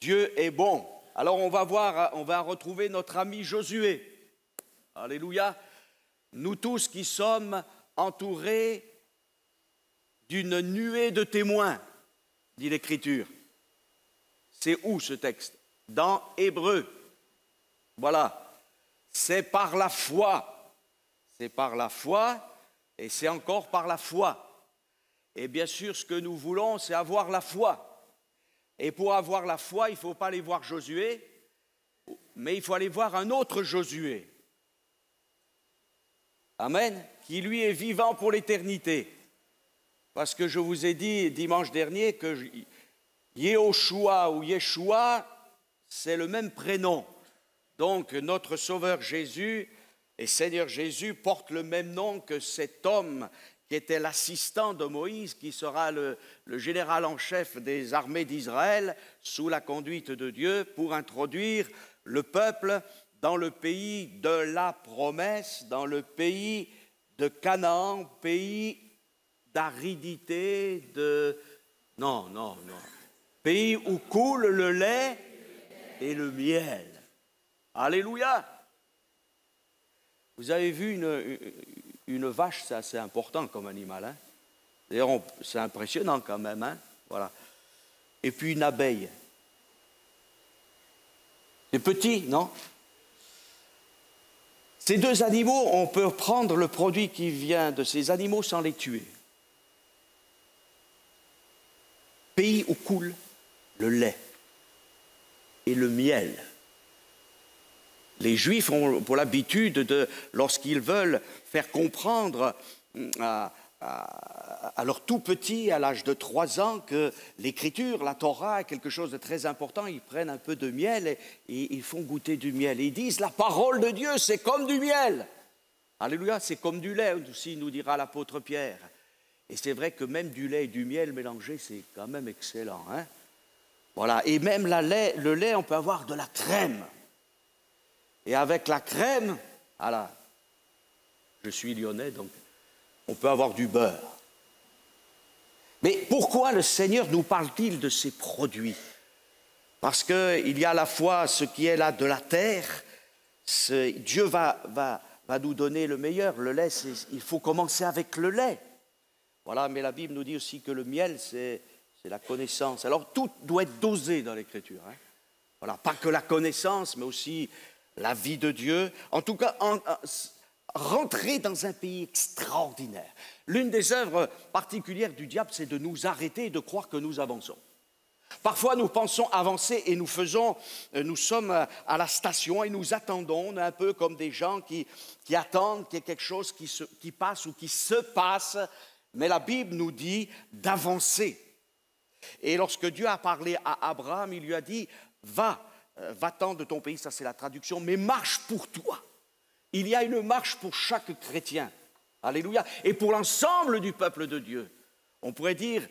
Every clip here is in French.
Dieu est bon. Alors on va retrouver notre ami Josué. Alléluia. Nous tous qui sommes entourés d'une nuée de témoins, dit l'Écriture. C'est où ce texte? Dans Hébreux. Voilà. C'est par la foi. C'est par la foi et c'est encore par la foi. Et bien sûr, ce que nous voulons, c'est avoir la foi. Et pour avoir la foi, il ne faut pas aller voir Josué, mais il faut aller voir un autre Josué. Amen. Qui lui est vivant pour l'éternité. Parce que je vous ai dit dimanche dernier que Yehoshua ou Yeshua, c'est le même prénom. Donc notre Sauveur Jésus et Seigneur Jésus portent le même nom que cet homme qui était l'assistant de Moïse, qui sera le général en chef des armées d'Israël, sous la conduite de Dieu, pour introduire le peuple dans le pays de la promesse, dans le pays de Canaan, pays d'aridité, pays où coule le lait et le miel. Alléluia! Vous avez vu une vache, c'est assez important comme animal. Hein? D'ailleurs, c'est impressionnant quand même. Hein? Voilà. Et puis une abeille. C'est petit, non? Ces deux animaux, on peut prendre le produit qui vient de ces animaux sans les tuer. Pays où coule le lait et le miel. Les Juifs ont pour l'habitude lorsqu'ils veulent faire comprendre à leurs tout petits, à l'âge de 3 ans, que l'Écriture, la Torah, est quelque chose de très important, ils prennent un peu de miel et ils font goûter du miel. Et ils disent, la parole de Dieu, c'est comme du miel. Alléluia, c'est comme du lait, aussi nous dira l'apôtre Pierre. Et c'est vrai que même du lait et du miel mélangés, c'est quand même excellent. Hein? Voilà, et même le lait, on peut avoir de la crème. Et avec la crème, voilà, je suis lyonnais, donc on peut avoir du beurre. Mais pourquoi le Seigneur nous parle-t-il de ces produits? Parce qu'il y a à la fois ce qui est là de la terre, Dieu va nous donner le meilleur. Le lait, il faut commencer avec le lait. Voilà, mais la Bible nous dit aussi que le miel, c'est la connaissance. Alors tout doit être dosé dans l'Écriture. Hein. Voilà, pas que la connaissance, mais aussi la vie de Dieu. En tout cas, rentrer dans un pays extraordinaire. L'une des œuvres particulières du diable, c'est de nous arrêter et de croire que nous avançons. Parfois, nous pensons avancer et nous sommes à la station et nous attendons. On est un peu comme des gens qui attendent qu'il y ait quelque chose qui passe ou qui se passe. Mais la Bible nous dit d'avancer. Et lorsque Dieu a parlé à Abraham, il lui a dit, va-t'en de ton pays, ça c'est la traduction, mais marche pour toi. Il y a une marche pour chaque chrétien. Alléluia. Et pour l'ensemble du peuple de Dieu. On pourrait dire,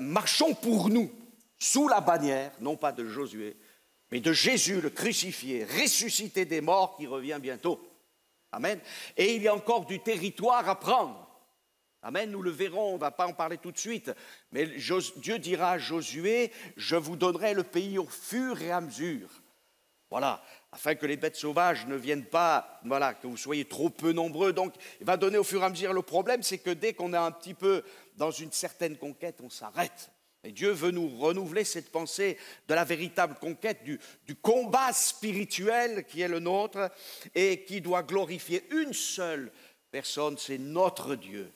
marchons pour nous, sous la bannière, non pas de Josué, mais de Jésus, le crucifié, ressuscité des morts, qui revient bientôt. Amen. Et il y a encore du territoire à prendre. Amen, nous le verrons, on ne va pas en parler tout de suite. Mais Dieu dira à Josué, je vous donnerai le pays au fur et à mesure. Voilà, afin que les bêtes sauvages ne viennent pas, voilà, que vous soyez trop peu nombreux. Donc, il va donner au fur et à mesure. Le problème, c'est que dès qu'on est un petit peu dans une certaine conquête, on s'arrête. Et Dieu veut nous renouveler cette pensée de la véritable conquête, du combat spirituel qui est le nôtre et qui doit glorifier une seule personne, c'est notre Dieu,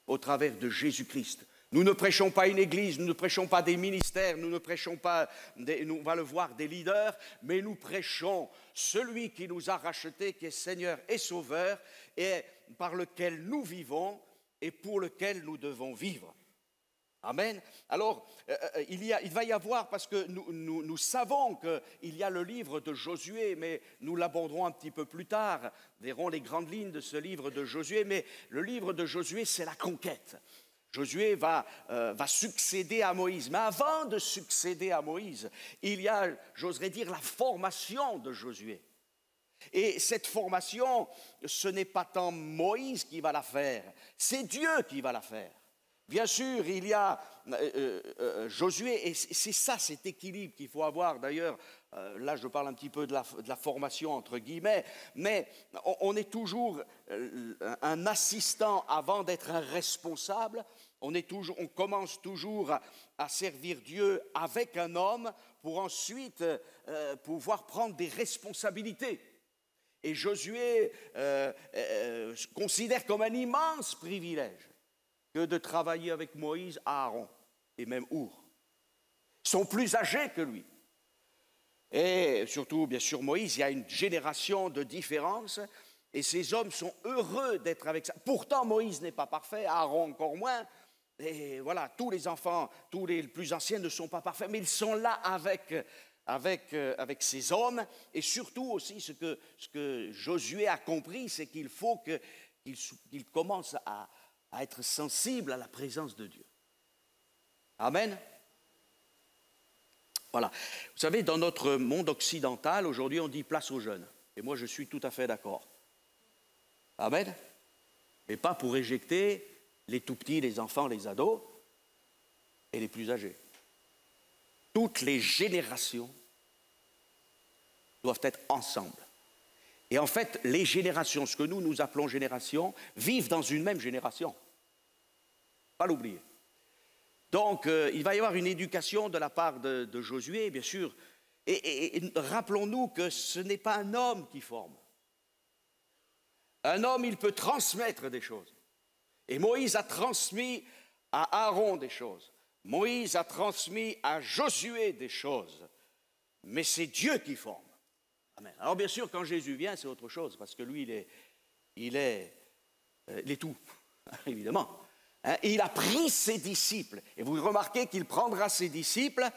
au travers de Jésus-Christ. Nous ne prêchons pas une église, nous ne prêchons pas des ministères, nous ne prêchons pas, on va le voir, des leaders, mais nous prêchons celui qui nous a rachetés, qui est Seigneur et Sauveur, et par lequel nous vivons et pour lequel nous devons vivre. Amen. Alors, il va y avoir, parce que nous savons qu'il y a le livre de Josué, mais nous l'aborderons un petit peu plus tard, verrons les grandes lignes de ce livre de Josué, mais le livre de Josué, c'est la conquête. Josué va succéder à Moïse, mais avant de succéder à Moïse, il y a, j'oserais dire, la formation de Josué. Et cette formation, ce n'est pas tant Moïse qui va la faire, c'est Dieu qui va la faire. Bien sûr, il y a Josué, et c'est ça, cet équilibre qu'il faut avoir. D'ailleurs, là je parle un petit peu de la formation entre guillemets, mais on est toujours un assistant avant d'être un responsable. On commence toujours à servir Dieu avec un homme pour ensuite pouvoir prendre des responsabilités. Et Josué considère comme un immense privilège que de travailler avec Moïse, Aaron et même Our. Ils sont plus âgés que lui. Et surtout, bien sûr, Moïse, il y a une génération de différence et ces hommes sont heureux d'être avec ça. Pourtant, Moïse n'est pas parfait, Aaron encore moins. Et voilà, tous les enfants, tous les plus anciens ne sont pas parfaits, mais ils sont là avec ces hommes. Et surtout aussi, ce que Josué a compris, c'est qu'il faut qu'il commence à être sensible à la présence de Dieu. Amen. Voilà. Vous savez, dans notre monde occidental, aujourd'hui, on dit place aux jeunes. Et moi, je suis tout à fait d'accord. Amen. Mais pas pour éjecter les tout petits, les enfants, les ados et les plus âgés. Toutes les générations doivent être ensemble. Et en fait, les générations, ce que nous appelons génération, vivent dans une même génération. Pas l'oublier. Donc, il va y avoir une éducation de la part de Josué, bien sûr. Et rappelons-nous que ce n'est pas un homme qui forme. Un homme, il peut transmettre des choses. Et Moïse a transmis à Aaron des choses. Moïse a transmis à Josué des choses. Mais c'est Dieu qui forme. Amen. Alors bien sûr, quand Jésus vient, c'est autre chose, parce que lui, il est tout, évidemment. Hein, et il a pris ses disciples. Et vous remarquez qu'il prendra ses disciples.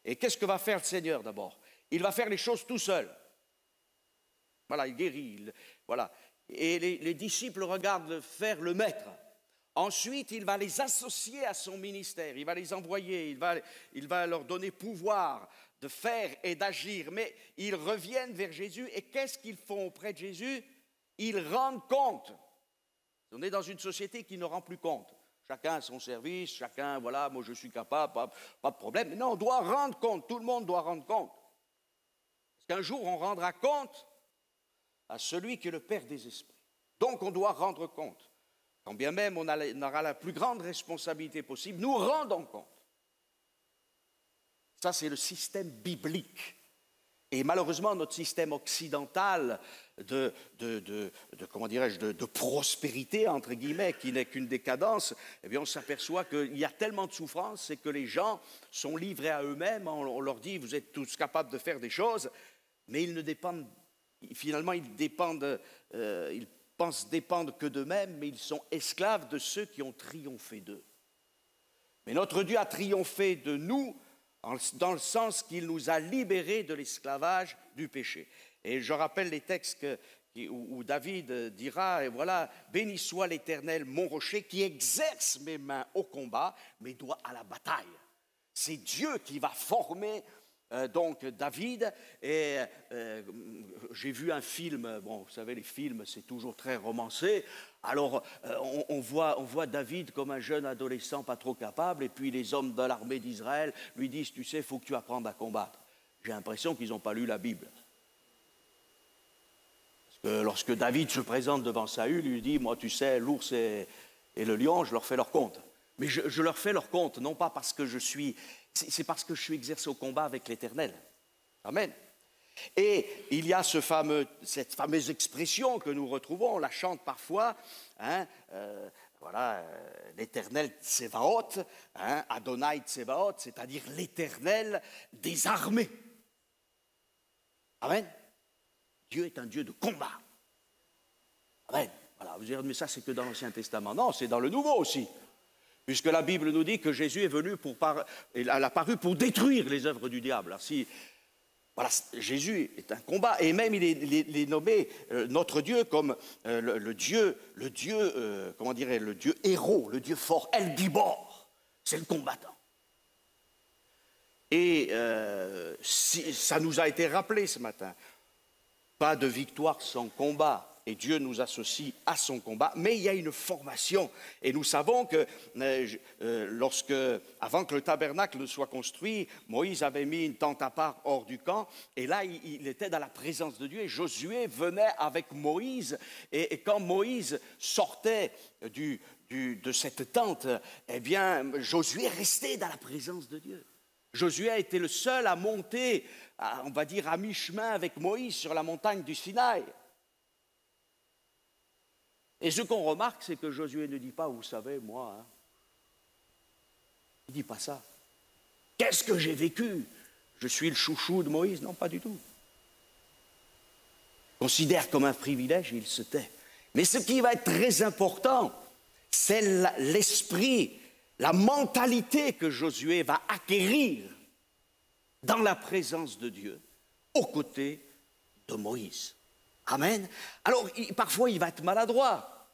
Et qu'est-ce que va faire le Seigneur d'abord? Il va faire les choses tout seul. Voilà, il guérit. Voilà. Et les disciples regardent faire le maître. Ensuite, il va les associer à son ministère, il va les envoyer, il va leur donner pouvoir de faire et d'agir. Mais ils reviennent vers Jésus et qu'est-ce qu'ils font auprès de Jésus? Ils rendent compte. On est dans une société qui ne rend plus compte. Chacun a son service, chacun, voilà, moi je suis capable, pas de problème. Mais non, on doit rendre compte, tout le monde doit rendre compte. Parce qu'un jour, on rendra compte à celui qui est le Père des esprits. Donc, on doit rendre compte. Quand bien même on aura la plus grande responsabilité possible, nous rendons compte. Ça, c'est le système biblique. Et malheureusement, notre système occidental comment dirais-je, de prospérité, entre guillemets, qui n'est qu'une décadence, eh bien, on s'aperçoit qu'il y a tellement de souffrance, c'est que les gens sont livrés à eux-mêmes. On leur dit, vous êtes tous capables de faire des choses, mais ils ne dépendent, finalement, ils pensent dépendre que d'eux-mêmes, mais ils sont esclaves de ceux qui ont triomphé d'eux. Mais notre Dieu a triomphé de nous dans le sens qu'il nous a libérés de l'esclavage du péché. Et je rappelle les textes où David dira, et voilà, « Béni soit l'Éternel, mon rocher, qui exerce mes mains au combat, mes doigts à la bataille. » C'est Dieu qui va former donc David, et j'ai vu un film, bon, vous savez, les films, c'est toujours très romancé, alors on voit David comme un jeune adolescent pas trop capable, et puis les hommes de l'armée d'Israël lui disent, tu sais, il faut que tu apprennes à combattre. J'ai l'impression qu'ils n'ont pas lu la Bible. Parce que lorsque David se présente devant Saül, il lui dit, moi, tu sais, l'ours et le lion, je leur fais leur compte. Mais je leur fais leur compte, non pas parce que c'est parce que je suis exercé au combat avec l'Éternel. Amen. Et il y a cette fameuse expression que nous retrouvons, on la chante parfois, hein, voilà, l'Éternel Tsevaot, hein, Adonai Tsevaot, c'est-à-dire l'Éternel des armées. Amen. Dieu est un Dieu de combat. Amen. Voilà, vous direz, mais ça c'est que dans l'Ancien Testament. Non, c'est dans le Nouveau aussi. Puisque la Bible nous dit que Jésus est venu il a apparu pour détruire les œuvres du diable. Alors voilà, Jésus est un combat, et même il est nommé notre Dieu comme le Dieu héros, le Dieu fort, El Gibor, c'est le combattant. Et ça nous a été rappelé ce matin, pas de victoire sans combat. et Dieu nous associe à son combat, mais il y a une formation. Et nous savons que avant que le tabernacle ne soit construit, Moïse avait mis une tente à part hors du camp, et là il était dans la présence de Dieu, et Josué venait avec Moïse, et quand Moïse sortait de cette tente, eh bien Josué restait dans la présence de Dieu. Josué a été le seul à monter, on va dire à mi-chemin avec Moïse sur la montagne du Sinaï. Et ce qu'on remarque, c'est que Josué ne dit pas, vous savez, moi, il ne dit pas ça. Qu'est-ce que j'ai vécu? Je suis le chouchou de Moïse? Non, pas du tout. Il considère comme un privilège et il se tait. Mais ce qui va être très important, c'est l'esprit, la mentalité que Josué va acquérir dans la présence de Dieu, aux côtés de Moïse. Amen. Alors, parfois, il va être maladroit.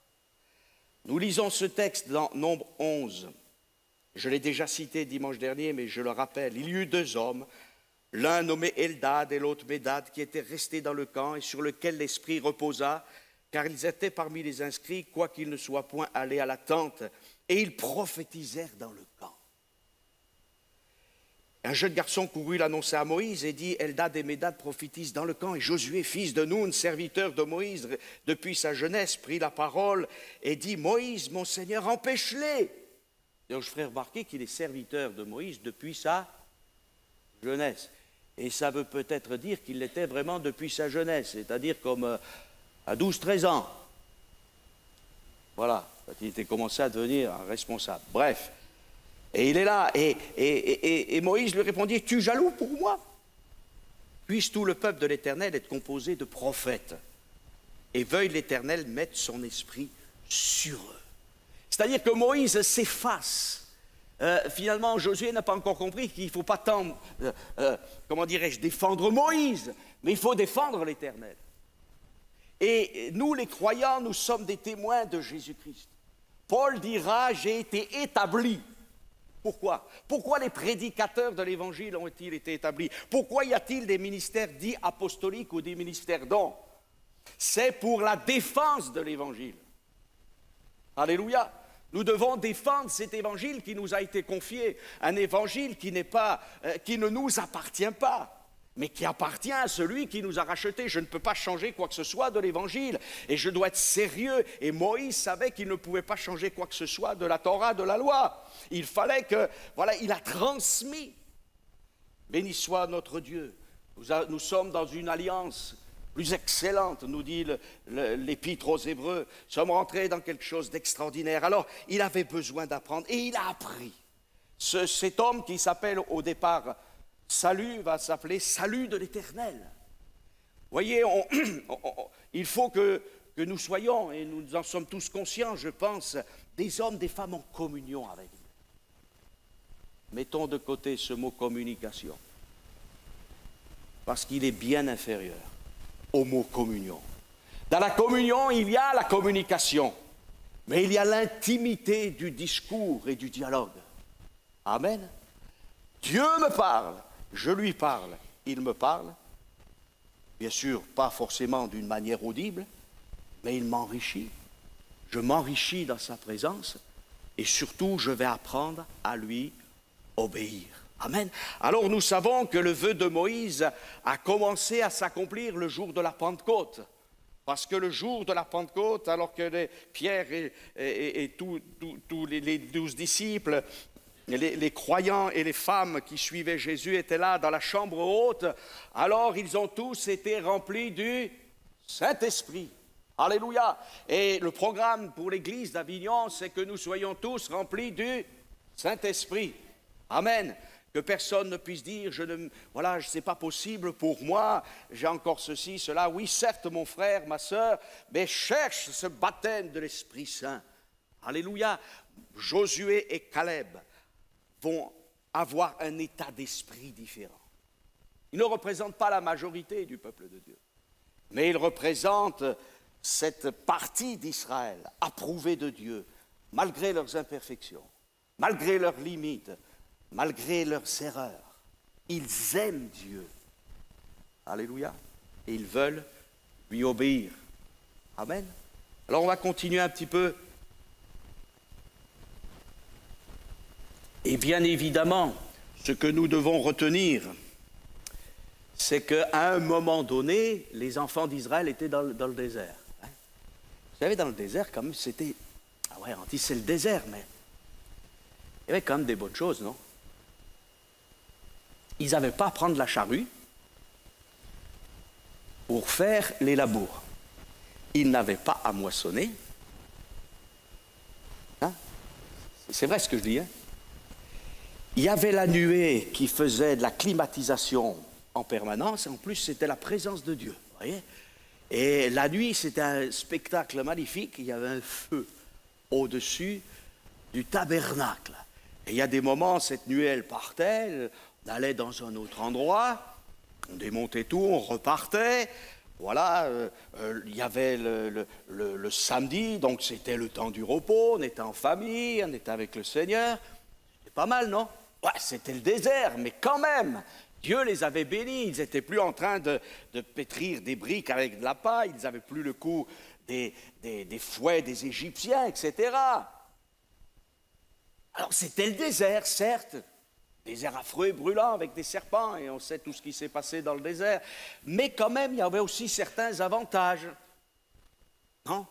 Nous lisons ce texte dans Nombre 11. Je l'ai déjà cité dimanche dernier, mais je le rappelle. Il y eut 2 hommes, l'un nommé Eldad et l'autre Médad, qui étaient restés dans le camp et sur lequel l'Esprit reposa, car ils étaient parmi les inscrits, quoiqu'ils ne soient point allés à la tente, et ils prophétisèrent dans le camp. Un jeune garçon courut l'annoncer à Moïse et dit, Eldad et Médad prophétisent dans le camp, et Josué, fils de Nun, serviteur de Moïse depuis sa jeunesse, prit la parole et dit, Moïse, mon Seigneur, empêche-les. Donc je ferai remarquer qu'il est serviteur de Moïse depuis sa jeunesse. Et ça veut peut-être dire qu'il l'était vraiment depuis sa jeunesse, c'est-à-dire comme à 12-13 ans. Voilà, quand il était commencé à devenir un responsable. Bref. Et il est là, et Moïse lui répondit, es-tu jaloux pour moi? Puisse tout le peuple de l'Éternel être composé de prophètes, et veuille l'Éternel mettre son esprit sur eux. C'est-à-dire que Moïse s'efface. Finalement, Josué n'a pas encore compris qu'il ne faut pas tant, comment dirais-je, défendre Moïse, mais il faut défendre l'Éternel. Et nous, les croyants, nous sommes des témoins de Jésus-Christ. Paul dira, j'ai été établi. Pourquoi? Pourquoi les prédicateurs de l'Évangile ont-ils été établis? Pourquoi y a-t-il des ministères dits apostoliques ou des ministères dons? C'est pour la défense de l'Évangile. Alléluia! Nous devons défendre cet Évangile qui nous a été confié, un Évangile qui ne nous appartient pas, mais qui appartient à celui qui nous a rachetés. Je ne peux pas changer quoi que ce soit de l'Évangile, et je dois être sérieux. Et Moïse savait qu'il ne pouvait pas changer quoi que ce soit de la Torah, de la loi. Il fallait que, voilà, il a transmis. Béni soit notre Dieu. Nous sommes dans une alliance plus excellente, nous dit l'Épître aux Hébreux. Nous sommes rentrés dans quelque chose d'extraordinaire. Alors, il avait besoin d'apprendre, et il a appris. Cet homme qui s'appelle au départ Salut va s'appeler Salut de l'Éternel. Vous voyez, il faut que nous soyons, et nous en sommes tous conscients, je pense, des hommes, des femmes en communion avec Dieu. Mettons de côté ce mot communication, parce qu'il est bien inférieur au mot communion. Dans la communion, il y a la communication, mais il y a l'intimité du discours et du dialogue. Amen. Dieu me parle, je lui parle, il me parle. Bien sûr, pas forcément d'une manière audible, mais il m'enrichit. Je m'enrichis dans sa présence, et surtout, je vais apprendre à lui obéir. Amen. Alors nous savons que le vœu de Moïse a commencé à s'accomplir le jour de la Pentecôte. Parce que le jour de la Pentecôte, alors que Pierre et tous les 12 disciples, les croyants et les femmes qui suivaient Jésus étaient là dans la chambre haute, alors ils ont tous été remplis du Saint-Esprit. Alléluia. Et le programme pour l'église d'Avignon, c'est que nous soyons tous remplis du Saint-Esprit. Amen. Que personne ne puisse dire, c'est pas possible pour moi, j'ai encore ceci, cela. Oui, certes, mon frère, ma sœur, mais cherche ce baptême de l'Esprit Saint. Alléluia. Josué et Caleb vont avoir un état d'esprit différent. Ils ne représentent pas la majorité du peuple de Dieu, mais ils représentent cette partie d'Israël approuvée de Dieu, malgré leurs imperfections, malgré leurs limites, malgré leurs erreurs. Ils aiment Dieu. Alléluia. Et ils veulent lui obéir. Amen. Alors on va continuer un petit peu. Et bien évidemment, ce que nous devons retenir, c'est qu'à un moment donné, les enfants d'Israël étaient dans le désert. Hein. Vous savez, dans le désert, quand même, c'était... Ah ouais, on dit c'est le désert, mais il y avait quand même des bonnes choses, non? Ils n'avaient pas à prendre la charrue pour faire les labours. Ils n'avaient pas à moissonner. Hein? C'est vrai ce que je dis, hein? Il y avait la nuée qui faisait de la climatisation en permanence, et en plus c'était la présence de Dieu, vous voyez. Et la nuit, c'était un spectacle magnifique, il y avait un feu au-dessus du tabernacle. Et il y a des moments, cette nuée, elle partait, on allait dans un autre endroit, on démontait tout, on repartait. Voilà, il y avait le samedi, donc c'était le temps du repos, on était en famille, on était avec le Seigneur. C'était pas mal, non? Ouais, c'était le désert, mais quand même, Dieu les avait bénis. Ils n'étaient plus en train de pétrir des briques avec de la paille, ils n'avaient plus le coup des fouets des Égyptiens, etc. Alors c'était le désert, certes, désert affreux et brûlant avec des serpents, et on sait tout ce qui s'est passé dans le désert, mais quand même, il y avait aussi certains avantages. Non?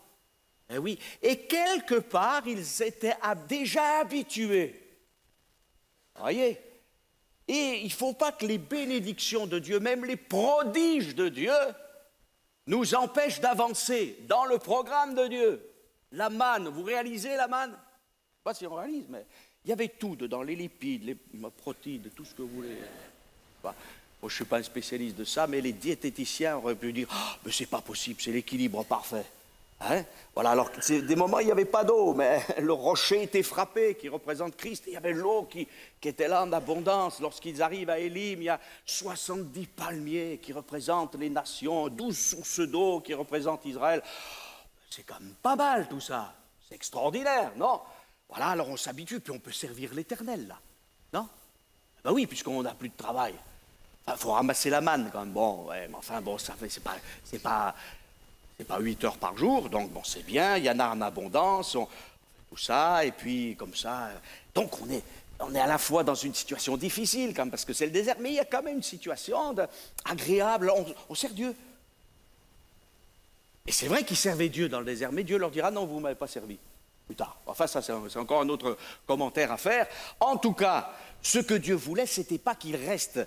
Eh oui, et quelque part, ils étaient déjà habitués. Voyez? Et il ne faut pas que les bénédictions de Dieu, même les prodiges de Dieu, nous empêchent d'avancer dans le programme de Dieu. La manne, vous réalisez la manne? Je ne sais pas si on réalise, mais il y avait tout dedans, les lipides, les protéines, tout ce que vous voulez. Moi, je ne suis pas un spécialiste de ça, mais les diététiciens auraient pu dire « Oh, mais c'est pas possible, c'est l'équilibre parfait. » Hein? Voilà, alors c'est des moments il n'y avait pas d'eau, mais le rocher était frappé, qui représente Christ. Il y avait l'eau qui était là en abondance. Lorsqu'ils arrivent à Élim, il y a 70 palmiers qui représentent les nations, 12 sources d'eau qui représentent Israël. C'est quand même pas mal tout ça. C'est extraordinaire, non? Voilà, alors on s'habitue, puis on peut servir l'Éternel, là. Non? Ben oui, puisqu'on n'a plus de travail. Il faut ramasser la manne, quand même. Bon, ouais, mais enfin, bon, ça fait, c'est pas 8 heures par jour, donc bon, c'est bien, il y en a en abondance, on fait tout ça, et puis comme ça. Donc on est à la fois dans une situation difficile, quand même, parce que c'est le désert, mais il y a quand même une situation agréable, on sert Dieu. Et c'est vrai qu'ils servaient Dieu dans le désert, mais Dieu leur dira non, vous ne m'avez pas servi. Plus tard. Enfin, ça, c'est encore un autre commentaire à faire. En tout cas, ce que Dieu voulait, ce n'était pas qu'ils restent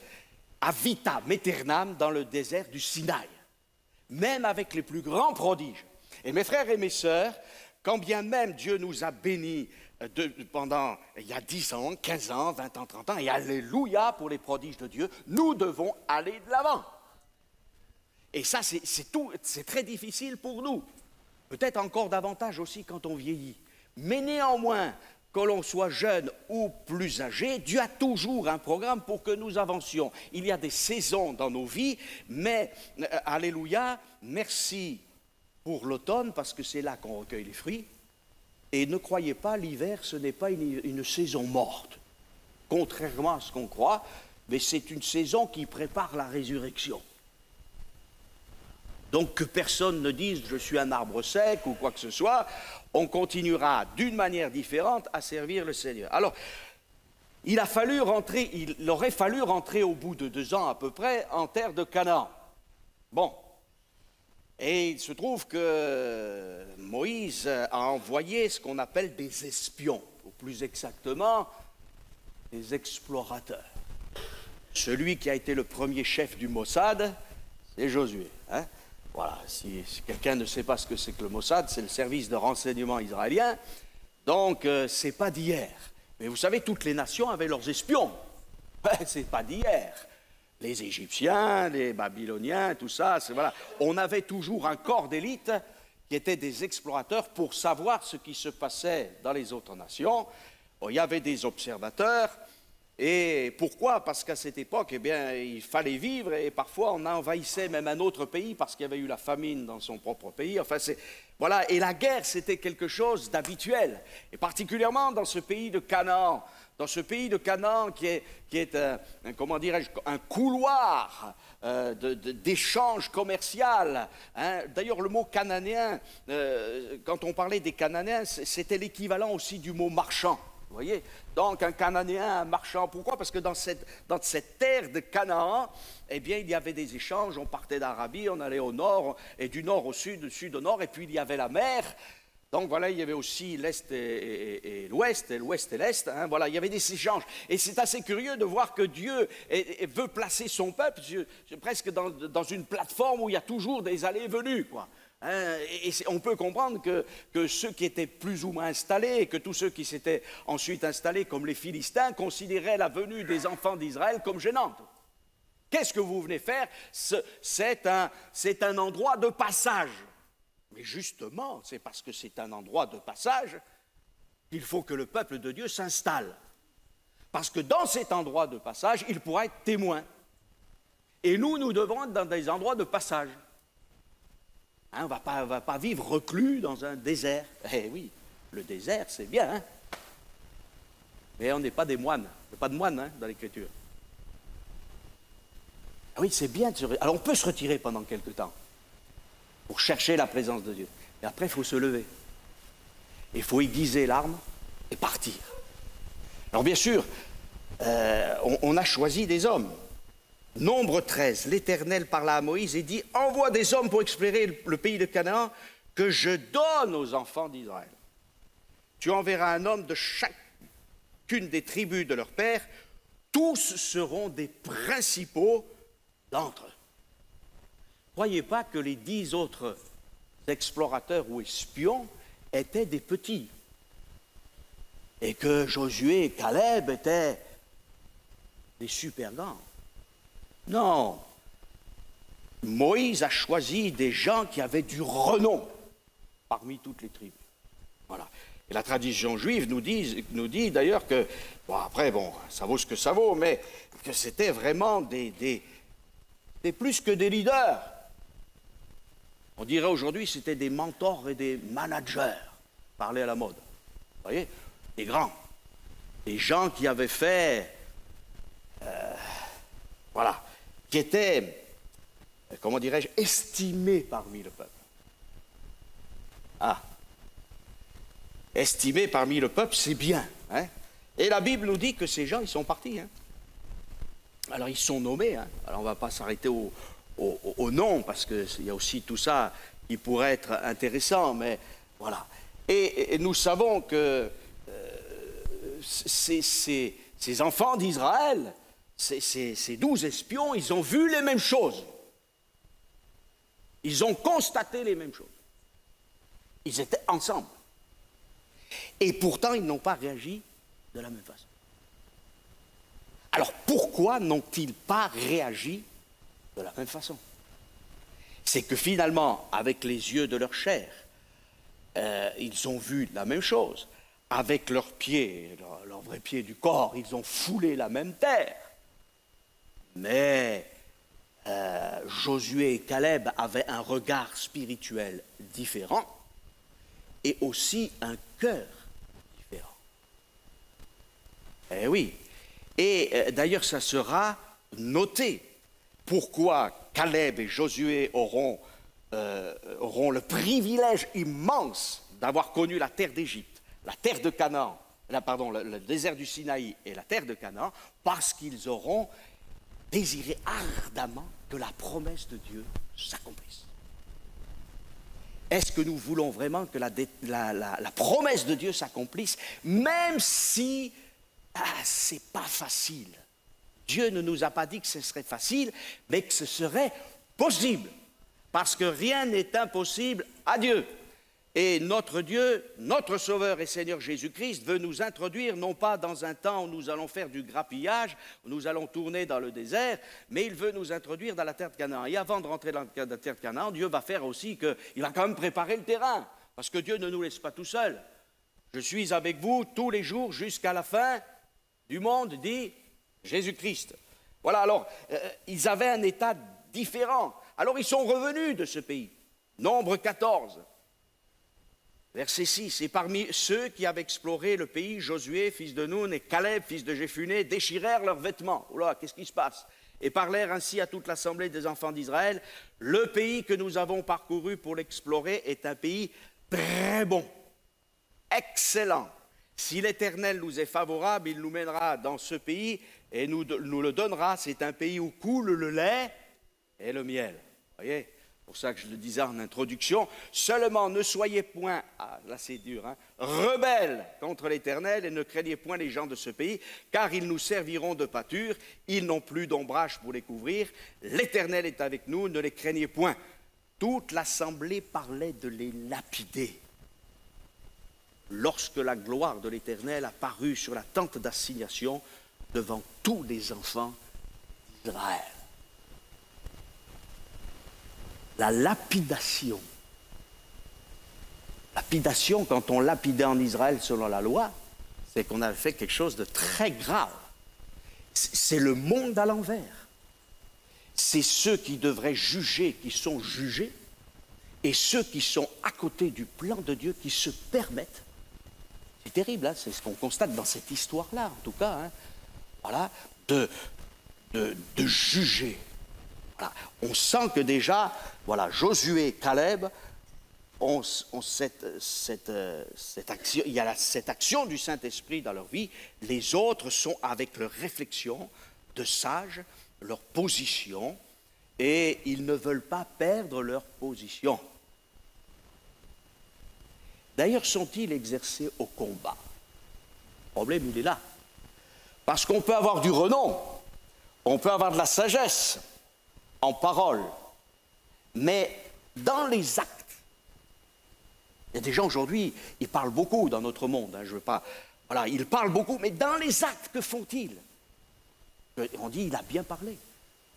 à vitam aeternam dans le désert du Sinaï. Même avec les plus grands prodiges. Et mes frères et mes sœurs, quand bien même Dieu nous a bénis pendant, il y a 10 ans, 15 ans, 20 ans, 30 ans, et alléluia pour les prodiges de Dieu, nous devons aller de l'avant. Et ça, c'est très difficile pour nous. Peut-être encore davantage aussi quand on vieillit. Mais néanmoins, que l'on soit jeune ou plus âgé, Dieu a toujours un programme pour que nous avancions. Il y a des saisons dans nos vies, mais, alléluia, merci pour l'automne, parce que c'est là qu'on recueille les fruits. Et ne croyez pas, l'hiver, ce n'est pas une saison morte. Contrairement à ce qu'on croit, mais c'est une saison qui prépare la résurrection. Donc que personne ne dise « je suis un arbre sec » ou quoi que ce soit, on continuera d'une manière différente à servir le Seigneur. Alors, il aurait fallu rentrer au bout de 2 ans à peu près en terre de Canaan. Bon, et il se trouve que Moïse a envoyé ce qu'on appelle des espions, ou plus exactement, des explorateurs. Celui qui a été le premier chef du Mossad, c'est Josué, hein? Voilà, si quelqu'un ne sait pas ce que c'est que le Mossad, c'est le service de renseignement israélien, donc c'est pas d'hier. Mais vous savez, toutes les nations avaient leurs espions. C'est pas d'hier. Les Égyptiens, les Babyloniens, tout ça, voilà. On avait toujours un corps d'élite qui était des explorateurs pour savoir ce qui se passait dans les autres nations. Bon, il y avait des observateurs. Et pourquoi? Parce qu'à cette époque, eh bien, il fallait vivre et parfois on envahissait même un autre pays parce qu'il y avait eu la famine dans son propre pays. Enfin, voilà. Et la guerre, c'était quelque chose d'habituel. Et particulièrement dans ce pays de Canaan, dans ce pays de Canaan qui est comment dirais-je, un couloir d'échange commercial. Hein. D'ailleurs, le mot cananéen, quand on parlait des Cananéens, c'était l'équivalent aussi du mot marchand. Vous voyez? Donc un Cananéen, un marchand. Pourquoi? Parce que dans cette terre de Canaan, eh bien, il y avait des échanges. On partait d'Arabie, on allait au nord, et du nord au sud, du sud au nord, et puis il y avait la mer. Donc voilà, il y avait aussi l'Est et l'Ouest, et l'Ouest et l'Est. Hein, voilà, il y avait des échanges. Et c'est assez curieux de voir que Dieu veut placer son peuple presque dans une plateforme où il y a toujours des allées et venues, quoi. Hein, et on peut comprendre que ceux qui étaient plus ou moins installés, et que tous ceux qui s'étaient ensuite installés comme les Philistins, considéraient la venue des enfants d'Israël comme gênante. Qu'est-ce que vous venez faire? C'est un endroit de passage. Mais justement, c'est parce que c'est un endroit de passage qu'il faut que le peuple de Dieu s'installe. Parce que dans cet endroit de passage, il pourra être témoin. Et nous devons être dans des endroits de passage. Hein, on ne va pas vivre reclus dans un désert. Eh oui, le désert, c'est bien. Hein, mais on n'est pas des moines. Il n'y a pas de moines, hein, dans l'Écriture. Ah oui, c'est bien de se... Alors on peut se retirer pendant quelque temps pour chercher la présence de Dieu. Et après, il faut se lever. Il faut aiguiser l'arme et partir. Alors bien sûr, on a choisi des hommes. Nombre 13, l'Éternel parla à Moïse et dit « Envoie des hommes pour explorer le pays de Canaan que je donne aux enfants d'Israël. Tu enverras un homme de chacune des tribus de leur père. Tous seront des principaux d'entre eux. » Croyez pas que les 10 autres explorateurs ou espions étaient des petits et que Josué et Caleb étaient des super grands. Non, Moïse a choisi des gens qui avaient du renom parmi toutes les tribus. Voilà. Et la tradition juive nous dit d'ailleurs que, bon après, bon, ça vaut ce que ça vaut, mais que c'était vraiment des plus que des leaders. On dirait aujourd'hui c'était des mentors et des managers, parler à la mode. Vous voyez, des grands, des gens qui avaient fait, voilà, qui étaient, comment dirais-je, estimés parmi le peuple. Ah, estimés parmi le peuple, c'est bien. Hein? Et la Bible nous dit que ces gens, ils sont partis. Hein? Alors, ils sont nommés. Hein? Alors, on ne va pas s'arrêter au nom, parce qu'il y a aussi tout ça qui pourrait être intéressant, mais voilà. Et nous savons que ces enfants d'Israël, ces 12 espions, ils ont vu les mêmes choses. Ils ont constaté les mêmes choses. Ils étaient ensemble. Et pourtant, ils n'ont pas réagi de la même façon. Alors, pourquoi n'ont-ils pas réagi de la même façon? C'est que finalement, avec les yeux de leur chair, ils ont vu la même chose. Avec leurs pieds, leurs vrais pieds du corps, ils ont foulé la même terre. Mais Josué et Caleb avaient un regard spirituel différent et aussi un cœur différent. Eh oui. Et d'ailleurs, ça sera noté. Pourquoi Caleb et Josué auront le privilège immense d'avoir connu la terre d'Égypte, la terre de Canaan, le désert du Sinaï et la terre de Canaan, parce qu'ils auront désiré ardemment que la promesse de Dieu s'accomplisse. Est-ce que nous voulons vraiment que la promesse de Dieu s'accomplisse, même si c'est pas facile? Dieu ne nous a pas dit que ce serait facile, mais que ce serait possible. Parce que rien n'est impossible à Dieu. Et notre Dieu, notre Sauveur et Seigneur Jésus-Christ veut nous introduire, non pas dans un temps où nous allons faire du grappillage, où nous allons tourner dans le désert, mais il veut nous introduire dans la terre de Canaan. Et avant de rentrer dans la terre de Canaan, Dieu va faire aussi qu'il va quand même préparer le terrain. Parce que Dieu ne nous laisse pas tout seuls. Je suis avec vous tous les jours jusqu'à la fin du monde, dit Jésus-Christ. Voilà, alors, ils avaient un état différent. Alors, ils sont revenus de ce pays. Nombre 14. Verset 6, « Et parmi ceux qui avaient exploré le pays, Josué, fils de Nun, et Caleb, fils de Jéphuné, déchirèrent leurs vêtements. » Oula, qu'est-ce qui se passe? Et parlèrent ainsi à toute l'assemblée des enfants d'Israël. « Le pays que nous avons parcouru pour l'explorer est un pays très bon, excellent. Si l'Éternel nous est favorable, il nous mènera dans ce pays et nous le donnera. C'est un pays où coule le lait et le miel. » Voyez, c'est pour ça que je le disais en introduction. Seulement ne soyez point, ah, là c'est dur, hein, rebelles contre l'Éternel et ne craignez point les gens de ce pays, car ils nous serviront de pâture. Ils n'ont plus d'ombrage pour les couvrir. L'Éternel est avec nous, ne les craignez point. Toute l'assemblée parlait de les lapider. Lorsque la gloire de l'Éternel apparut sur la tente d'assignation devant tous les enfants d'Israël. La lapidation. Lapidation, quand on lapidait en Israël selon la loi, c'est qu'on avait fait quelque chose de très grave. C'est le monde à l'envers. C'est ceux qui devraient juger, qui sont jugés, et ceux qui sont à côté du plan de Dieu, qui se permettent. C'est terrible, hein, c'est ce qu'on constate dans cette histoire-là, en tout cas, hein, voilà, de juger. Voilà. On sent que déjà, voilà, Josué et Caleb ont cette action, il y a cette action du Saint-Esprit dans leur vie. Les autres sont avec leur réflexion de sages, leur position, et ils ne veulent pas perdre leur position. D'ailleurs, sont-ils exercés au combat? Le problème, il est là. Parce qu'on peut avoir du renom, on peut avoir de la sagesse en parole, mais dans les actes, il y a des gens aujourd'hui, ils parlent beaucoup dans notre monde, hein, je veux pas, voilà, ils parlent beaucoup, mais dans les actes, que font-ils? On dit, il a bien parlé.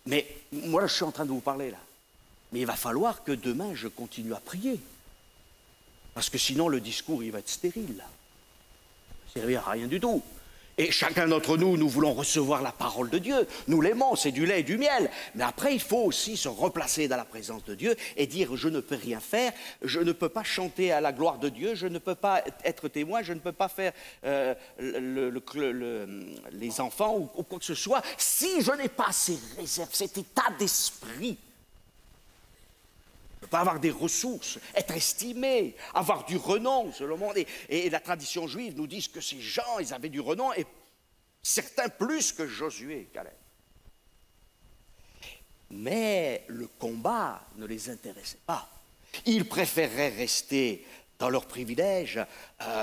Mais moi, je suis en train de vous parler là. Mais il va falloir que demain, je continue à prier. Parce que sinon, le discours, il va être stérile. Là. Ça ne servira à rien du tout. Et chacun d'entre nous, nous voulons recevoir la parole de Dieu. Nous l'aimons, c'est du lait et du miel. Mais après, il faut aussi se replacer dans la présence de Dieu et dire, je ne peux rien faire, je ne peux pas chanter à la gloire de Dieu, je ne peux pas être témoin, je ne peux pas faire les enfants ou quoi que ce soit, si je n'ai pas ces réserves, cet état d'esprit. Ne pas avoir des ressources, être estimé, avoir du renom sur le monde. Et la tradition juive nous dit que ces gens, ils avaient du renom, et certains plus que Josué et Caleb. Mais le combat ne les intéressait pas. Ils préféraient rester dans leurs privilèges.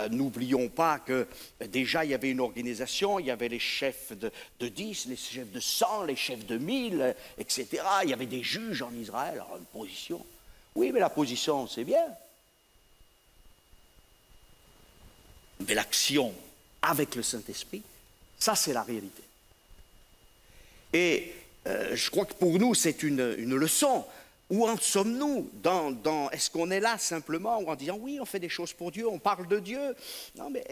N'oublions pas que déjà il y avait une organisation, il y avait les chefs de 10, les chefs de 100, les chefs de 1000, etc. Il y avait des juges en Israël, alors une position. Oui, mais la position, c'est bien. Mais l'action avec le Saint-Esprit, ça, c'est la réalité. Et je crois que pour nous, c'est une leçon. Où en sommes-nous est-ce qu'on est là simplement ou en disant, oui, on fait des choses pour Dieu, on parle de Dieu? Non, mais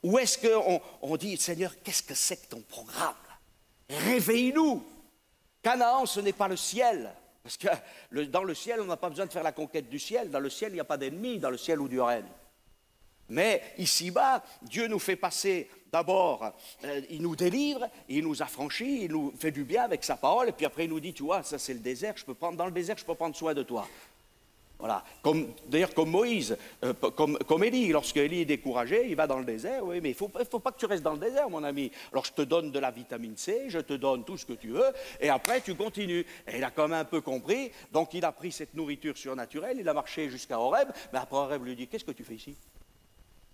ou est-ce qu'on dit, Seigneur, qu'est-ce que c'est que ton programme? Réveille-nous. Canaan, ce n'est pas le ciel. Parce que dans le ciel, on n'a pas besoin de faire la conquête du ciel. Dans le ciel, il n'y a pas d'ennemis, dans le ciel où Dieu règne. Mais ici-bas, Dieu nous fait passer, d'abord, il nous délivre, il nous affranchit, il nous fait du bien avec sa parole, et puis après il nous dit, tu vois, ça c'est le désert, dans le désert, je peux prendre soin de toi. Voilà. D'ailleurs, comme Moïse, comme Élie, lorsque Élie est découragé, il va dans le désert, oui, mais il ne faut pas que tu restes dans le désert, mon ami. Alors je te donne de la vitamine C, je te donne tout ce que tu veux, et après tu continues. Et il a quand même un peu compris, donc il a pris cette nourriture surnaturelle, il a marché jusqu'à Horeb, mais après Horeb lui dit, qu'est-ce que tu fais ici?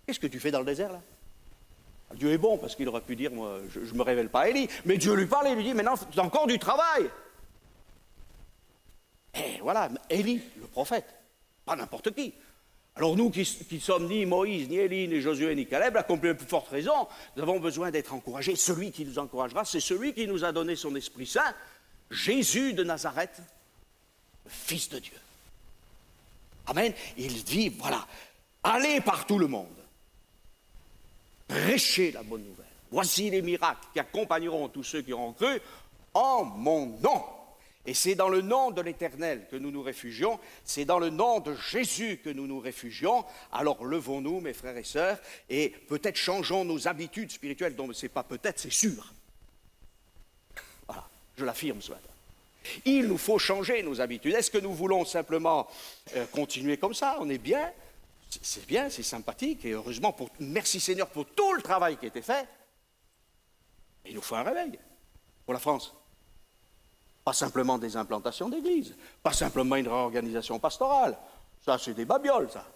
Qu'est-ce que tu fais dans le désert là? Dieu est bon, parce qu'il aurait pu dire, moi, je ne me révèle pas à Élie, mais Dieu lui parle et lui dit, maintenant, tu as encore du travail. Et voilà, Élie, le prophète. Pas n'importe qui. Alors nous qui sommes ni Moïse, ni Élie, ni Josué, ni Caleb, la plus forte raison, nous avons besoin d'être encouragés. Celui qui nous encouragera, c'est celui qui nous a donné son Esprit Saint, Jésus de Nazareth, le Fils de Dieu. Amen. Il dit, voilà, allez par tout le monde, prêchez la bonne nouvelle. Voici les miracles qui accompagneront tous ceux qui auront cru en mon nom. Et c'est dans le nom de l'Éternel que nous nous réfugions, c'est dans le nom de Jésus que nous nous réfugions. Alors levons-nous, mes frères et sœurs, et peut-être changeons nos habitudes spirituelles. Donc c'est pas peut-être, c'est sûr. Voilà, je l'affirme ce matin. Il nous faut changer nos habitudes. Est-ce que nous voulons simplement continuer comme ça? On est bien, c'est sympathique, et heureusement, merci Seigneur pour tout le travail qui a été fait. Il nous faut un réveil pour la France. Pas simplement des implantations d'églises, pas simplement une réorganisation pastorale. Ça, c'est des babioles, ça.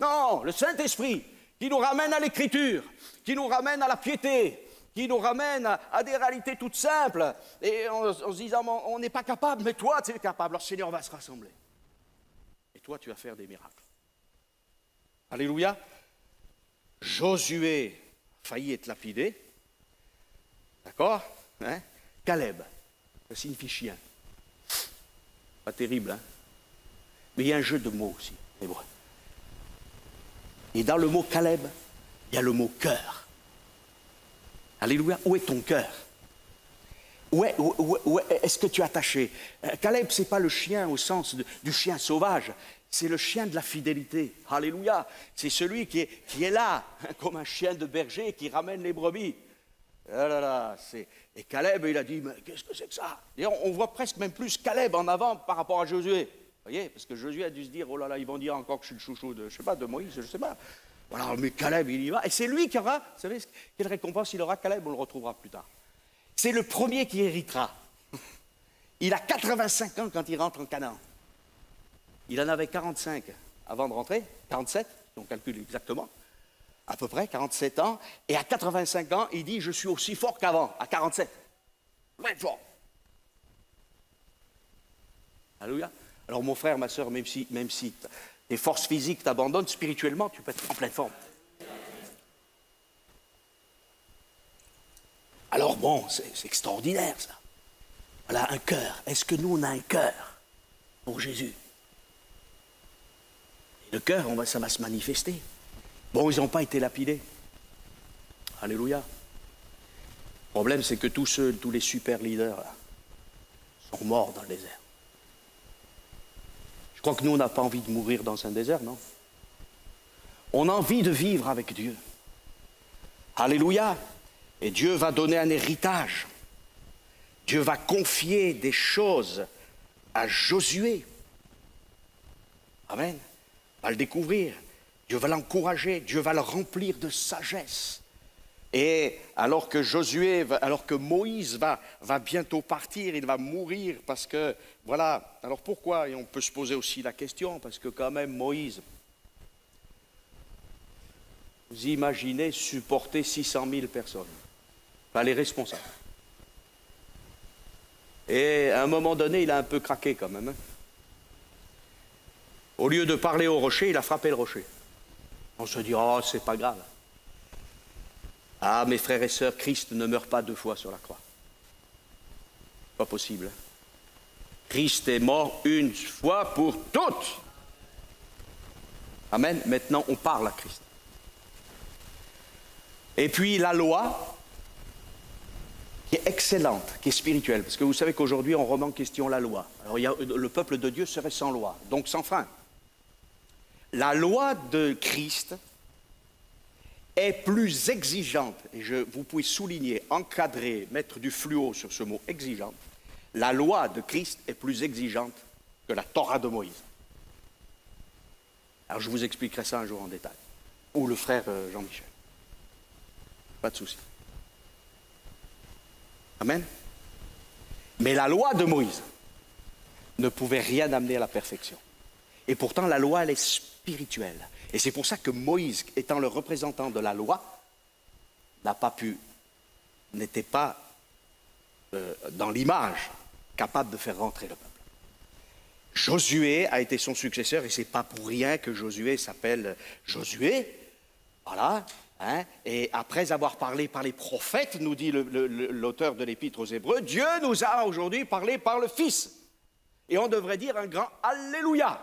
Non, le Saint-Esprit qui nous ramène à l'Écriture, qui nous ramène à la piété, qui nous ramène à des réalités toutes simples. Et en se disant, on n'est pas capable, mais toi, tu es capable. Alors, Seigneur va se rassembler. Et toi, tu vas faire des miracles. Alléluia. Josué a failli être lapidé. D'accord, hein? Caleb. Ça signifie chien. Pas terrible, hein? Mais il y a un jeu de mots aussi. Et dans le mot Caleb, il y a le mot cœur. Alléluia. Où est ton cœur? Où est-ce que tu es attaché? Caleb, ce n'est pas le chien au sens du chien sauvage. C'est le chien de la fidélité. Alléluia. C'est celui qui est là, comme un chien de berger qui ramène les brebis. Ah là là, et Caleb, il a dit, mais qu'est-ce que c'est que ça? D'ailleurs, on voit presque même plus Caleb en avant par rapport à Josué. Vous voyez, parce que Josué a dû se dire, oh là là, ils vont dire encore que je suis le chouchou de, je sais pas, de Moïse, je sais pas. Voilà, mais Caleb, il y va. Et c'est lui qui aura, vous savez, quelle récompense il aura, Caleb, on le retrouvera plus tard. C'est le premier qui héritera. Il a 85 ans quand il rentre en Canaan. Il en avait 45 avant de rentrer, 47, si on calcule exactement. À peu près 47 ans, et à 85 ans, il dit, je suis aussi fort qu'avant, à 47. Très fort. Alléluia. Alors mon frère, ma soeur, même si tes forces physiques t'abandonnent, spirituellement, tu peux être en pleine forme. Alors bon, c'est extraordinaire ça. Voilà, un cœur. Est-ce que nous, on a un cœur pour Jésus? Et le cœur, ça va se manifester. Bon, ils n'ont pas été lapidés. Alléluia. Le problème, c'est que tous les super leaders là, sont morts dans le désert. Je crois que nous, on n'a pas envie de mourir dans un désert, non? On a envie de vivre avec Dieu. Alléluia. Et Dieu va donner un héritage. Dieu va confier des choses à Josué. Amen. On va le découvrir. Dieu va l'encourager, Dieu va le remplir de sagesse. Et alors que Moïse va bientôt partir, il va mourir parce que, voilà, alors pourquoi? Et on peut se poser aussi la question, parce que quand même Moïse, vous imaginez supporter 600 000 personnes, enfin les responsables. Et à un moment donné, il a un peu craqué quand même. Hein. Au lieu de parler au rocher, il a frappé le rocher. On se dit, oh, c'est pas grave. Ah, mes frères et sœurs, Christ ne meurt pas 2 fois sur la croix. Pas possible. Hein? Christ est mort une fois pour toutes. Amen. Maintenant, on parle à Christ. Et puis la loi, qui est excellente, qui est spirituelle. Parce que vous savez qu'aujourd'hui, on remet en question la loi. Alors, le peuple de Dieu serait sans loi, donc sans frein. La loi de Christ est plus exigeante, et vous pouvez souligner, encadrer, mettre du fluo sur ce mot exigeante. La loi de Christ est plus exigeante que la Torah de Moïse. Alors je vous expliquerai ça un jour en détail. Ou le frère Jean-Michel. Pas de souci. Amen. Mais la loi de Moïse ne pouvait rien amener à la perfection. Et pourtant, la loi, elle est spirituelle. Et c'est pour ça que Moïse, étant le représentant de la loi, n'était pas dans l'image capable de faire rentrer le peuple. Josué a été son successeur, et ce n'est pas pour rien que Josué s'appelle Josué. Voilà. Hein, et après avoir parlé par les prophètes, nous dit l'auteur de l'Épître aux Hébreux, Dieu nous a aujourd'hui parlé par le Fils. Et on devrait dire un grand Alléluia. Amen.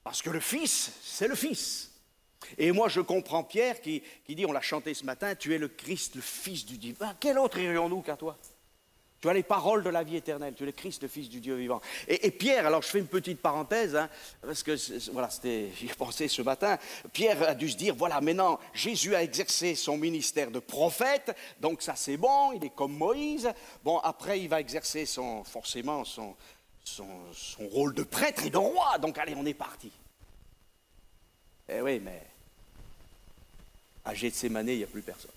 Parce que le Fils, c'est le Fils. Et moi, je comprends Pierre qui dit, on l'a chanté ce matin, tu es le Christ, le Fils du divin. Quel autre irions-nous qu'à toi? Tu as les paroles de la vie éternelle, tu es le Christ, le Fils du Dieu vivant. Et Pierre, alors je fais une petite parenthèse, hein, parce que voilà, j'y ai pensé ce matin. Pierre a dû se dire, voilà, maintenant Jésus a exercé son ministère de prophète, donc ça c'est bon, il est comme Moïse. Bon, après il va exercer forcément son rôle de prêtre et de roi, donc allez, on est parti. Eh oui, mais à Gethsémanée, il n'y a plus personne.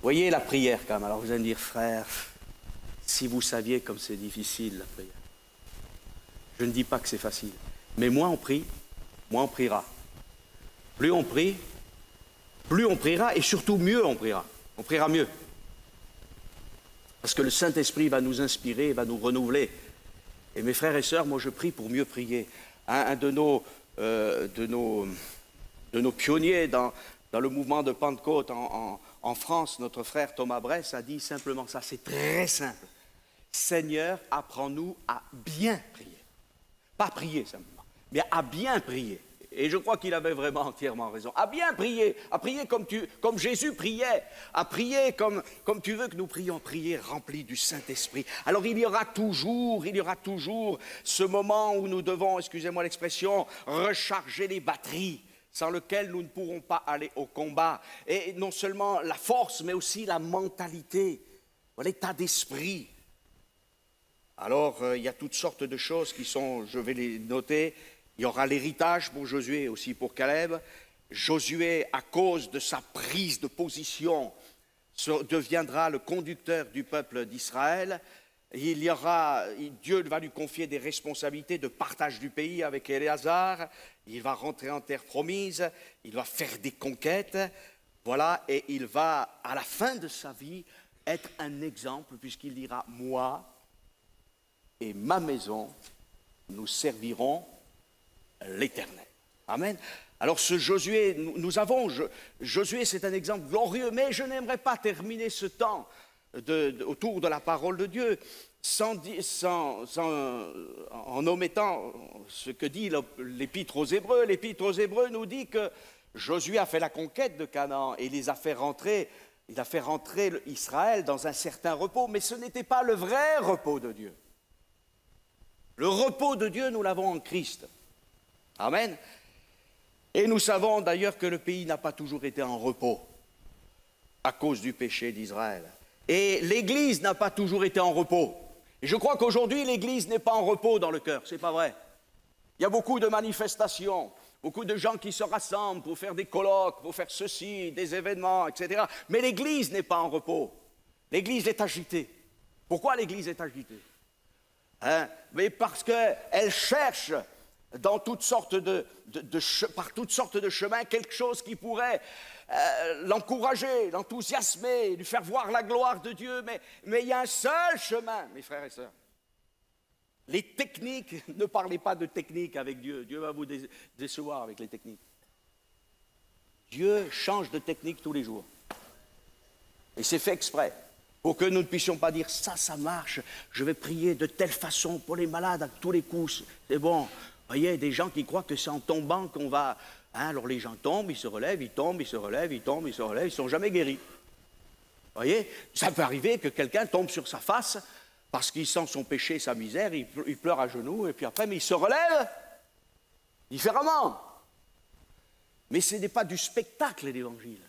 Voyez la prière quand même. Alors vous allez me dire, frère, si vous saviez comme c'est difficile la prière. Je ne dis pas que c'est facile. Mais moins on prie, moins on priera. Plus on prie, plus on priera et surtout mieux on priera. On priera mieux. Parce que le Saint-Esprit va nous inspirer, va nous renouveler. Et mes frères et sœurs, moi je prie pour mieux prier. Un de nos pionniers dans le mouvement de Pentecôte en France, notre frère Thomas Bress a dit simplement ça, c'est très simple. Seigneur, apprends-nous à bien prier. Pas prier simplement, mais à bien prier. Et je crois qu'il avait vraiment entièrement raison. À bien prier, à prier comme Jésus priait, à prier comme tu veux que nous prions, prier rempli du Saint-Esprit. Alors il y aura toujours ce moment où nous devons, excusez-moi l'expression, recharger les batteries, sans lequel nous ne pourrons pas aller au combat. Et non seulement la force, mais aussi la mentalité, l'état d'esprit. Alors, il y a toutes sortes de choses qui sont, je vais les noter. Il y aura l'héritage pour Josué et aussi pour Caleb. Josué, à cause de sa prise de position, deviendra le conducteur du peuple d'Israël. Dieu va lui confier des responsabilités de partage du pays avec Éléazar. Il va rentrer en terre promise, il va faire des conquêtes, voilà, et il va, à la fin de sa vie, être un exemple, puisqu'il dira, moi et ma maison, nous servirons l'Éternel. Amen. Alors ce Josué, Josué c'est un exemple glorieux, mais je n'aimerais pas terminer ce temps autour de la parole de Dieu en omettant ce que dit l'Épître aux Hébreux. L'Épître aux Hébreux nous dit que Josué a fait la conquête de Canaan et il a fait rentrer Israël dans un certain repos, mais ce n'était pas le vrai repos de Dieu. Le repos de Dieu, nous l'avons en Christ. Amen. Et nous savons d'ailleurs que le pays n'a pas toujours été en repos à cause du péché d'Israël. Et l'Église n'a pas toujours été en repos. Et je crois qu'aujourd'hui, l'Église n'est pas en repos dans le cœur. C'est pas vrai. Il y a beaucoup de manifestations, beaucoup de gens qui se rassemblent pour faire des colloques, pour faire ceci, des événements, etc. Mais l'Église n'est pas en repos. L'Église est agitée. Pourquoi l'Église est agitée? Mais parce qu'elle cherche dans toutes sortes par toutes sortes de chemins quelque chose qui pourrait l'encourager, l'enthousiasmer, lui faire voir la gloire de Dieu. Mais il y a un seul chemin, mes frères et sœurs. Les techniques, ne parlez pas de techniques avec Dieu. Dieu va vous décevoir avec les techniques. Dieu change de technique tous les jours. Et c'est fait exprès. Pour que nous ne puissions pas dire ça marche, je vais prier de telle façon pour les malades à tous les coups. C'est bon. Vous voyez, des gens qui croient que c'est en tombant qu'on va... alors les gens tombent, ils se relèvent, ils tombent, ils se relèvent, ils tombent, ils se relèvent, ils ne sont jamais guéris. Vous voyez, ça peut arriver que quelqu'un tombe sur sa face parce qu'il sent son péché, sa misère, il pleure à genoux, et puis après, mais il se relève différemment. Mais ce n'est pas du spectacle, l'Évangile.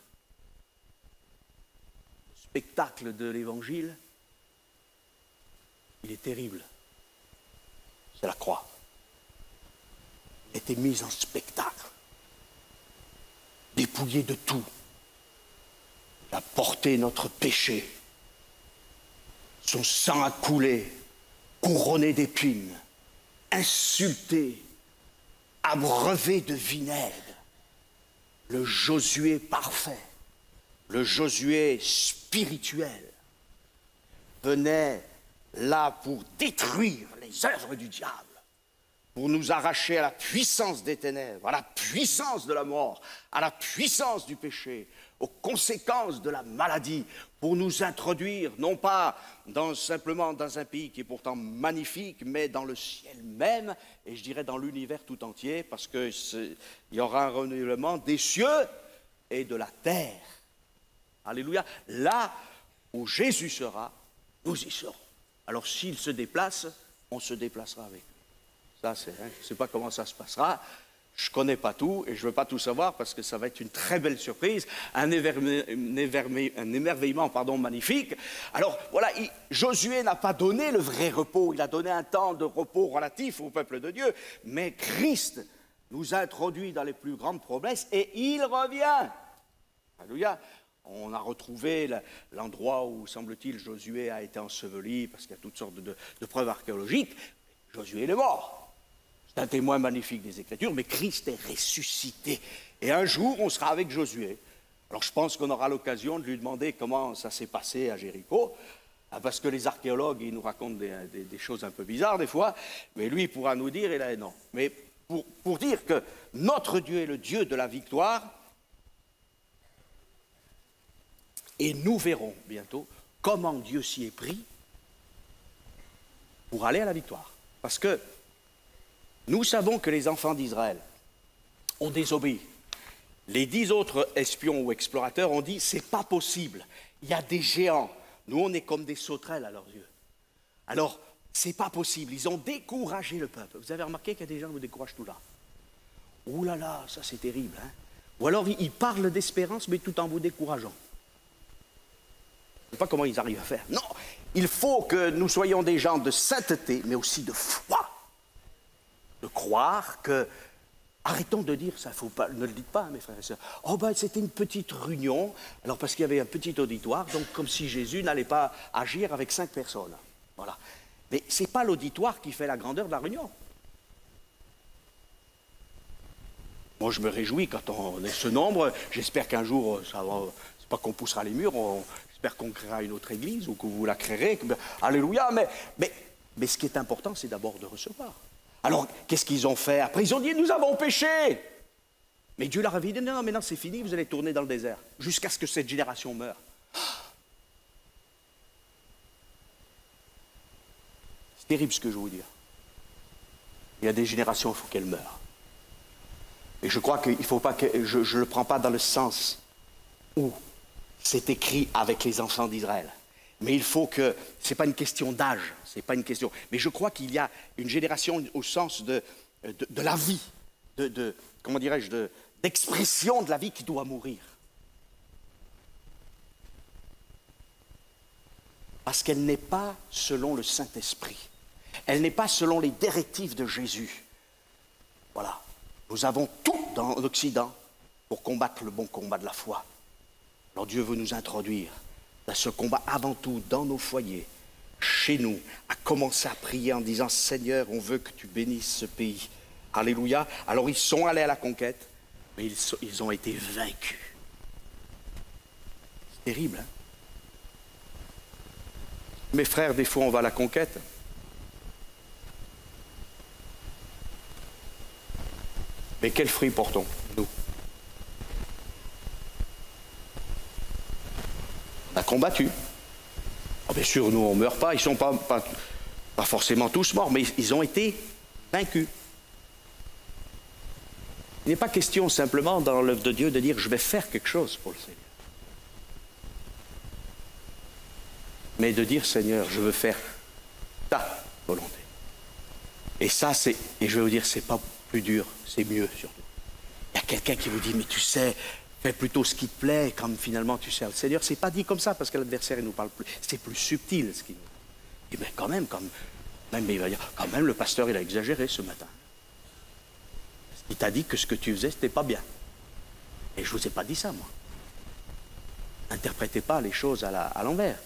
Le spectacle de l'Évangile, il est terrible. C'est la croix. Il était mis en spectacle, dépouillé de tout. Il a porté notre péché. Son sang a coulé, couronné d'épines, insulté, abreuvé de vinaigre. Le Josué parfait, le Josué spirituel, venait là pour détruire les œuvres du diable, pour nous arracher à la puissance des ténèbres, à la puissance de la mort, à la puissance du péché, aux conséquences de la maladie, pour nous introduire, non pas simplement dans un pays qui est pourtant magnifique, mais dans le ciel même, et je dirais dans l'univers tout entier, parce qu'il y aura un renouvellement des cieux et de la terre. Alléluia. Là où Jésus sera, nous y serons. Alors s'il se déplace, on se déplacera avec lui. Ça, je ne sais pas comment ça se passera. Je ne connais pas tout et je ne veux pas tout savoir parce que ça va être une très belle surprise, un émerveillement magnifique. Alors voilà, Josué n'a pas donné le vrai repos, il a donné un temps de repos relatif au peuple de Dieu, mais Christ nous a introduits dans les plus grandes promesses et il revient. Alléluia. On a retrouvé l'endroit où, semble-t-il, Josué a été enseveli parce qu'il y a toutes sortes de preuves archéologiques. Josué est mort. C'est un témoin magnifique des Écritures, mais Christ est ressuscité. Et un jour, on sera avec Josué. Alors je pense qu'on aura l'occasion de lui demander comment ça s'est passé à Jéricho, parce que les archéologues, ils nous racontent des choses un peu bizarres des fois, mais lui, il pourra nous dire, non. Mais pour dire que notre Dieu est le Dieu de la victoire, et nous verrons bientôt comment Dieu s'y est pris pour aller à la victoire. Parce que nous savons que les enfants d'Israël ont désobéi. Les 10 autres espions ou explorateurs ont dit « c'est pas possible, il y a des géants, nous on est comme des sauterelles à leurs yeux ». Alors, c'est pas possible, ils ont découragé le peuple. Vous avez remarqué qu'il y a des gens qui vous découragent tout là. Ouh là là, ça c'est terrible. Hein? Ou alors ils parlent d'espérance mais tout en vous décourageant. Je ne sais pas comment ils arrivent à faire. Non, il faut que nous soyons des gens de sainteté mais aussi de foi. De croire que, arrêtons de dire ça, faut pas, ne le dites pas, mes frères et sœurs. Oh ben c'était une petite réunion, alors parce qu'il y avait un petit auditoire, donc comme si Jésus n'allait pas agir avec 5 personnes. Voilà. Mais ce n'est pas l'auditoire qui fait la grandeur de la réunion. Moi je me réjouis quand on est ce nombre, j'espère qu'un jour, ça va, c'est pas qu'on poussera les murs, j'espère qu'on créera une autre église ou que vous la créerez. Alléluia, mais ce qui est important, c'est d'abord de recevoir. Alors, qu'est-ce qu'ils ont fait? Après, ils ont dit, nous avons péché. Mais Dieu leur a dit, non, maintenant c'est fini, vous allez tourner dans le désert, jusqu'à ce que cette génération meure. C'est terrible ce que je veux vous dire. Il y a des générations, il faut qu'elles meurent. Et je crois qu'il ne faut pas que, je ne le prends pas dans le sens où c'est écrit avec les enfants d'Israël. Mais il faut que, ce n'est pas une question d'âge, c'est pas une question. Mais je crois qu'il y a une génération au sens de la vie, comment dirais-je, d'expression de la vie qui doit mourir. Parce qu'elle n'est pas selon le Saint-Esprit. Elle n'est pas selon les directives de Jésus. Voilà. Nous avons tout dans l'Occident pour combattre le bon combat de la foi. Alors Dieu veut nous introduire à ce combat avant tout dans nos foyers, chez nous, à commencer à prier en disant « Seigneur, on veut que tu bénisses ce pays. » Alléluia. Alors ils sont allés à la conquête, mais ils ont été vaincus. C'est terrible, hein? Mes frères, des fois on va à la conquête. Mais quel fruit portons, nous? On a combattu. Oh, bien sûr, nous, on ne meurt pas. Ils ne sont pas forcément tous morts, mais ils ont été vaincus. Il n'est pas question simplement dans l'œuvre de Dieu de dire « je vais faire quelque chose pour le Seigneur ». Mais de dire « Seigneur, je veux faire ta volonté ». Et ça, et je vais vous dire, c'est pas plus dur, c'est mieux surtout. Il y a quelqu'un qui vous dit « mais tu sais… » fais plutôt ce qui te plaît, comme finalement tu sers le Seigneur. C'est pas dit comme ça, parce que l'adversaire, il nous parle plus. C'est plus subtil, ce qu'il nous dit. Et bien quand même, il va dire, quand même, le pasteur, il a exagéré ce matin. Il t'a dit que ce que tu faisais, c'était pas bien. Et je vous ai pas dit ça, moi. N'interprétez pas les choses à l'envers.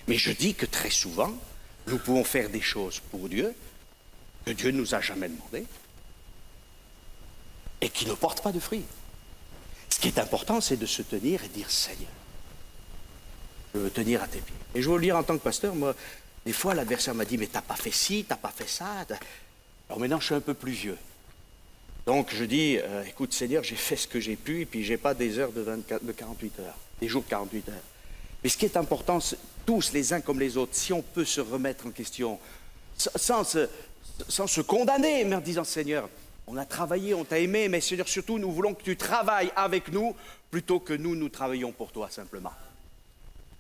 Mais je dis que très souvent, nous pouvons faire des choses pour Dieu, que Dieu ne nous a jamais demandé, et qui ne portent pas de fruits. Ce qui est important, c'est de se tenir et dire « Seigneur, je veux tenir à tes pieds ». Et je veux le dire en tant que pasteur, moi, des fois, l'adversaire m'a dit « mais t'as pas fait ci, t'as pas fait ça ». Alors maintenant, je suis un peu plus vieux. Donc je dis « écoute Seigneur, j'ai fait ce que j'ai pu, et puis j'ai pas des heures de 48 heures, des jours de 48 heures ». Mais ce qui est important, tous les uns comme les autres, si on peut se remettre en question, sans se condamner, mais en disant « Seigneur, on a travaillé, on t'a aimé, mais Seigneur, surtout, nous voulons que tu travailles avec nous plutôt que nous travaillons pour toi, simplement. »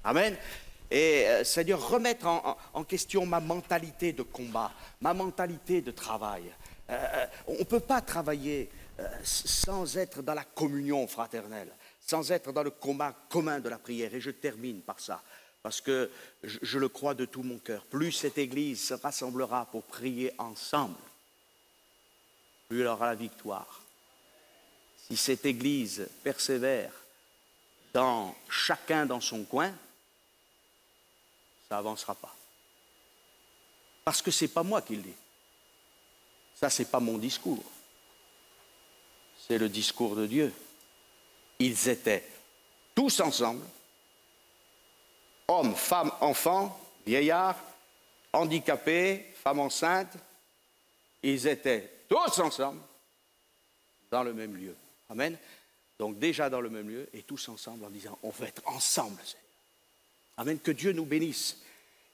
Amen. Et Seigneur, remettre en question ma mentalité de combat, ma mentalité de travail. On ne peut pas travailler sans être dans la communion fraternelle, sans être dans le combat commun de la prière. Et je termine par ça, parce que je le crois de tout mon cœur. Plus cette Église se rassemblera pour prier ensemble, plus elle aura la victoire. Si cette Église persévère chacun dans son coin, ça n'avancera pas. Parce que ce n'est pas moi qui le dis. Ça, ce n'est pas mon discours. C'est le discours de Dieu. Ils étaient tous ensemble, hommes, femmes, enfants, vieillards, handicapés, femmes enceintes. Ils étaient tous ensemble dans le même lieu. Amen. Donc déjà dans le même lieu et tous ensemble en disant, on va être ensemble, Seigneur. Amen. Que Dieu nous bénisse.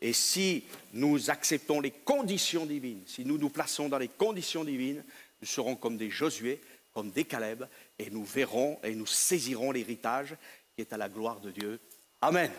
Et si nous acceptons les conditions divines, si nous nous plaçons dans les conditions divines, nous serons comme des Josué, comme des Caleb, et nous verrons et nous saisirons l'héritage qui est à la gloire de Dieu. Amen.